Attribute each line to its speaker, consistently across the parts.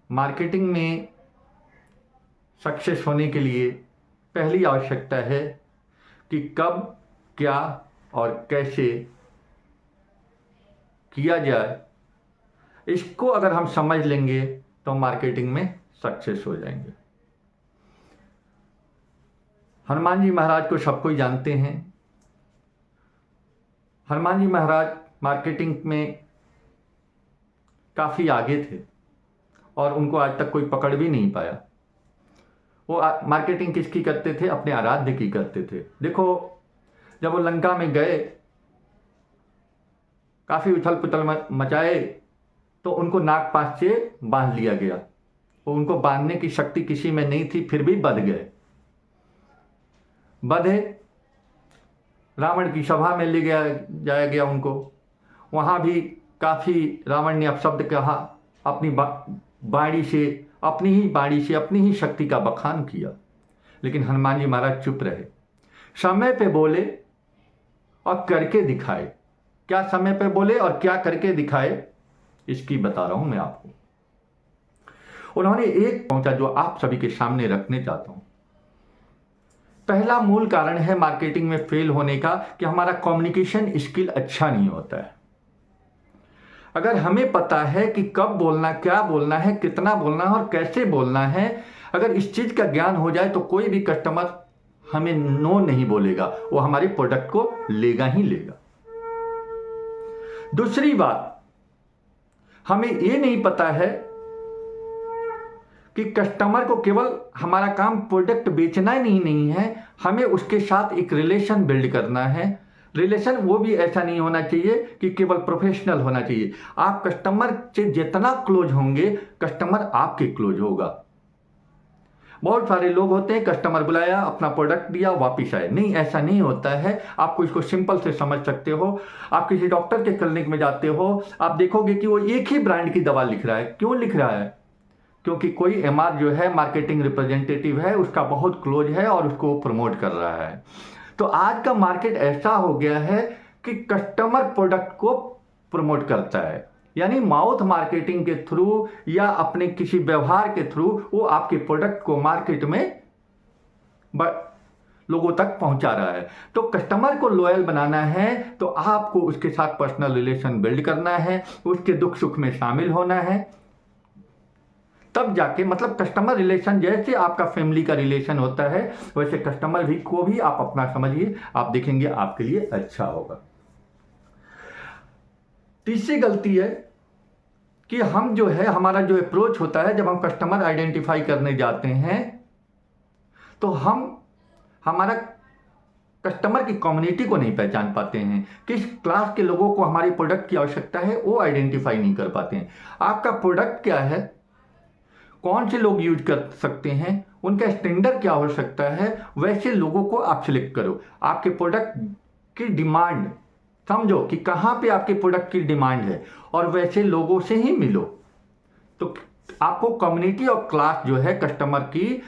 Speaker 1: Marketing में success होने के लिए पहली आवश्यकता है कि कब, क्या और कैसे किया जाए, इसको अगर हम समझ लेंगे तो मार्केटिंग में सक्सेस हो जाएंगे। हनुमान जी महाराज को सब कोई जानते हैं। हनुमान जी महाराज मार्केटिंग में काफ़ी आगे थे और उनको आज तक कोई पकड़ भी नहीं पाया। वो मार्केटिंग किसकी करते थे? अपने आराध्य की करते थे। देखो, जब वो लंका में गए, काफ़ी उथल पुथल मचाए तो उनको नागपाश से बांध लिया गया। वो उनको बांधने की शक्ति किसी में नहीं थी, फिर भी बध गए। बधे, रावण की सभा में ले जाया गया उनको। वहाँ भी काफ़ी रावण ने अपशब्द कहा, अपनी बाणी से, अपनी ही शक्ति का बखान किया। लेकिन हनुमान जी महाराज चुप रहे, समय पे बोले और करके दिखाए। क्या समय पे बोले और क्या करके दिखाए, इसकी बता रहा हूं मैं आपको। उन्होंने एक पहुंचा जो आप सभी के सामने रखने चाहता हूं। पहला मूल कारण है मार्केटिंग में फेल होने का कि हमारा कम्युनिकेशन स्किल अच्छा नहीं होता है। अगर हमें पता है कि कब बोलना, क्या बोलना है, कितना बोलना है और कैसे बोलना है, अगर इस चीज का ज्ञान हो जाए तो कोई भी कस्टमर हमें नो नहीं बोलेगा, वो हमारे प्रोडक्ट को लेगा ही लेगा। दूसरी बात, हमें ये नहीं पता है कि कस्टमर को केवल हमारा काम प्रोडक्ट बेचना ही नहीं है, हमें उसके साथ एक रिलेशन बिल्ड करना है। रिलेशन वो भी ऐसा नहीं होना चाहिए कि केवल प्रोफेशनल होना चाहिए। आप कस्टमर से जितना क्लोज होंगे, कस्टमर आपके क्लोज होगा। बहुत सारे लोग होते हैं, कस्टमर बुलाया, अपना प्रोडक्ट दिया, वापिस आए। नहीं, ऐसा नहीं होता है। आपको इसको सिंपल से समझ सकते हो। आप किसी डॉक्टर के क्लिनिक में जाते हो, आप देखोगे कि वो एक ही ब्रांड की दवा लिख रहा है। क्यों लिख रहा है? क्योंकि कोई एमआर जो है, मार्केटिंग रिप्रेजेंटेटिव है, उसका बहुत क्लोज है और उसको प्रमोट कर रहा है। तो आज का मार्केट ऐसा हो गया है कि कस्टमर प्रोडक्ट को प्रमोट करता है, यानी माउथ मार्केटिंग के थ्रू या अपने किसी व्यवहार के थ्रू वो आपके प्रोडक्ट को मार्केट में लोगों तक पहुंचा रहा है। तो कस्टमर को लॉयल बनाना है तो आपको उसके साथ पर्सनल रिलेशन बिल्ड करना है, उसके दुख सुख में शामिल होना है, तब जाके, मतलब कस्टमर रिलेशन जैसे आपका फैमिली का रिलेशन होता है, वैसे कस्टमर भी को भी आप अपना समझिए, आप देखेंगे आपके लिए अच्छा होगा। तीसरी गलती है कि हम जो है, हमारा जो अप्रोच होता है, जब हम कस्टमर आइडेंटिफाई करने जाते हैं तो हम हमारा कस्टमर की कम्युनिटी को नहीं पहचान पाते हैं। किस क्लास के लोगों को हमारी प्रोडक्ट की आवश्यकता है वो आइडेंटिफाई नहीं कर पाते हैं। आपका प्रोडक्ट क्या है, कौन से लोग यूज कर सकते हैं, उनका स्टैंडर्ड क्या हो सकता है, वैसे लोगों को आप सिलेक्ट करो। आपके प्रोडक्ट की डिमांड समझो कि कहाँ पे आपके प्रोडक्ट की डिमांड है और वैसे लोगों से ही मिलो। तो आपको कम्युनिटी और क्लास जो है कस्टमर की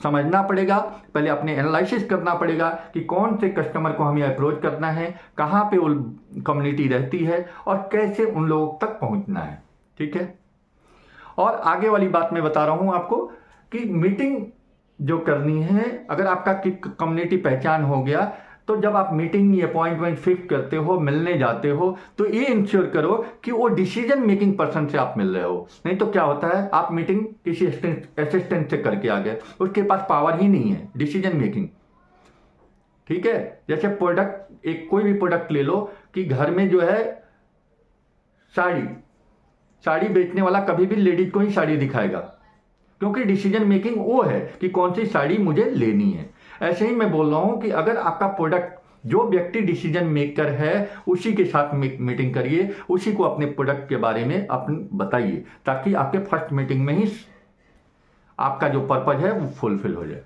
Speaker 1: समझना पड़ेगा। पहले अपने एनालिसिस करना पड़ेगा कि कौन से कस्टमर को हमें अप्रोच करना है, कहाँ पे वो कम्युनिटी रहती है और कैसे उन लोगों तक पहुँचना है। ठीक है। और आगे वाली बात मैं बता रहा हूँ आपको कि मीटिंग जो करनी है, अगर आपका कम्युनिटी पहचान हो गया तो जब आप मीटिंग या अपॉइंटमेंट फिक्स करते हो, मिलने जाते हो, तो ये इंश्योर करो कि वो डिसीजन मेकिंग पर्सन से आप मिल रहे हो। नहीं तो क्या होता है, आप मीटिंग किसी असिस्टेंट से करके आ गए, उसके पास पावर ही नहीं है डिसीजन मेकिंग। ठीक है। जैसे प्रोडक्ट, एक कोई भी प्रोडक्ट ले लो कि घर में जो है साड़ी बेचने वाला कभी भी लेडीज को ही साड़ी दिखाएगा, क्योंकि डिसीजन मेकिंग वो है कि कौन सी साड़ी मुझे लेनी है। ऐसे ही मैं बोल रहा हूं कि अगर आपका प्रोडक्ट, जो व्यक्ति डिसीजन मेकर है उसी के साथ मीटिंग करिए, उसी को अपने प्रोडक्ट के बारे में बताइए, ताकि आपके फर्स्ट मीटिंग में ही आपका जो पर्पज है वो फुलफिल हो जाए।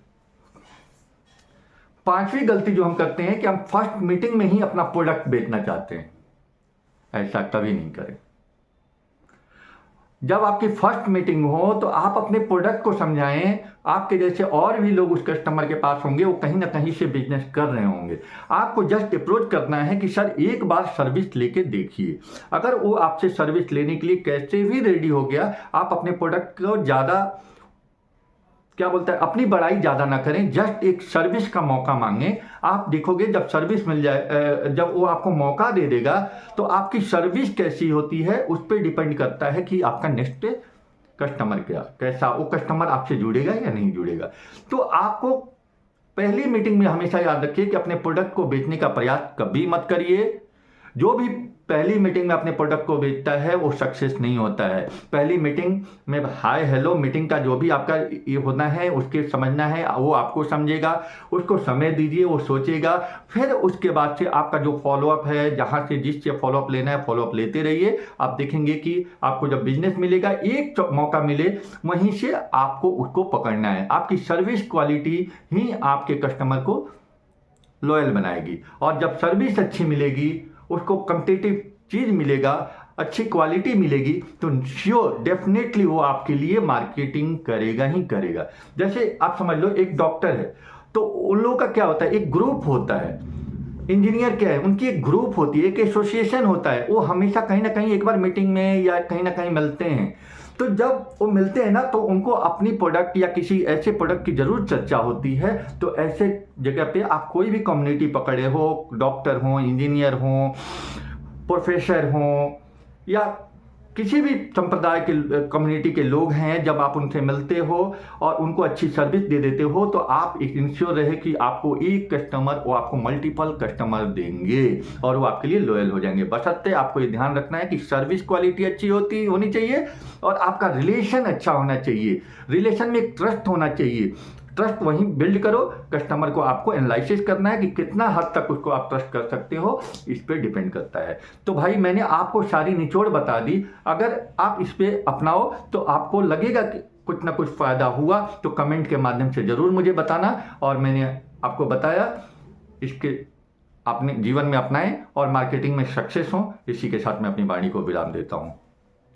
Speaker 1: पांचवी गलती जो हम करते हैं कि हम फर्स्ट मीटिंग में ही अपना प्रोडक्ट बेचना चाहते हैं। ऐसा कभी नहीं करें। जब आपकी फर्स्ट मीटिंग हो तो आप अपने प्रोडक्ट को समझाएं। आपके जैसे और भी लोग उस कस्टमर के पास होंगे, वो कहीं ना कहीं से बिजनेस कर रहे होंगे। आपको जस्ट अप्रोच करना है कि सर एक बार सर्विस लेके देखिए। अगर वो आपसे सर्विस लेने के लिए कैसे भी रेडी हो गया, आप अपने प्रोडक्ट को ज़्यादा क्या बोलते हैं, अपनी बड़ाई ज़्यादा ना करें, जस्ट एक सर्विस का मौका मांगें। आप देखोगे जब सर्विस मिल जाए, जब वो आपको मौका दे देगा तो आपकी सर्विस कैसी होती है उस पर डिपेंड करता है कि आपका नेक्स्ट कस्टमर कैसा, वो कस्टमर आपसे जुड़ेगा या नहीं जुड़ेगा। तो आपको पहली मीटिंग में हमेशा याद रखिए कि अपने प्रोडक्ट को बेचने का प्रयास कभी मत करिए। जो भी पहली मीटिंग में अपने प्रोडक्ट को बेचता है वो सक्सेस नहीं होता है। पहली मीटिंग में हाय हेलो मीटिंग का जो भी आपका ये होना है उसके समझना है, वो आपको समझेगा, उसको समय दीजिए, वो सोचेगा। फिर उसके बाद से आपका जो फॉलोअप है, जहाँ से जिससे फॉलोअप लेना है फॉलोअप लेते रहिए। आप देखेंगे कि आपको जब बिजनेस मिलेगा, एक मौका मिले वहीं से आपको उसको पकड़ना है। आपकी सर्विस क्वालिटी ही आपके कस्टमर को लॉयल बनाएगी, और जब सर्विस अच्छी मिलेगी, उसको कम्पिटिटिव चीज़ मिलेगा, अच्छी क्वालिटी मिलेगी, तो श्योर डेफिनेटली वो आपके लिए मार्केटिंग करेगा ही करेगा। जैसे आप समझ लो एक डॉक्टर है तो उन लोगों का क्या होता है, एक ग्रुप होता है। इंजीनियर क्या है, उनकी एक ग्रुप होती है, एक एसोसिएशन होता है। वो हमेशा कहीं ना कहीं एक बार मीटिंग में या कहीं ना कहीं मिलते हैं। तो जब वो मिलते हैं ना तो उनको अपनी प्रोडक्ट या किसी ऐसे प्रोडक्ट की जरूर चर्चा होती है। तो ऐसे जगह पे आप कोई भी कम्युनिटी पकड़े हो, डॉक्टर हो, इंजीनियर हो, प्रोफेसर हो, या किसी भी संप्रदाय के कम्युनिटी के लोग हैं, जब आप उनसे मिलते हो और उनको अच्छी सर्विस दे देते हो तो आप एक इंश्योर रहे कि आपको एक कस्टमर, वो आपको मल्टीपल कस्टमर देंगे और वो आपके लिए लॉयल हो जाएंगे। बशर्ते आपको ये ध्यान रखना है कि सर्विस क्वालिटी अच्छी होनी चाहिए और आपका रिलेशन अच्छा होना चाहिए। रिलेशन में एक ट्रस्ट होना चाहिए। ट्रस्ट वहीं बिल्ड करो। कस्टमर को आपको एनालिसिस करना है कि कितना हद तक उसको आप ट्रस्ट कर सकते हो, इस पे डिपेंड करता है। तो भाई मैंने आपको सारी निचोड़ बता दी। अगर आप इस पे अपनाओ तो आपको लगेगा कि कुछ ना कुछ फ़ायदा हुआ, तो कमेंट के माध्यम से ज़रूर मुझे बताना। और मैंने आपको बताया, इसके अपने जीवन में अपनाएं और मार्केटिंग में सक्सेस हों। इसी के साथ मैं अपनी वाणी को विराम देता हूँ।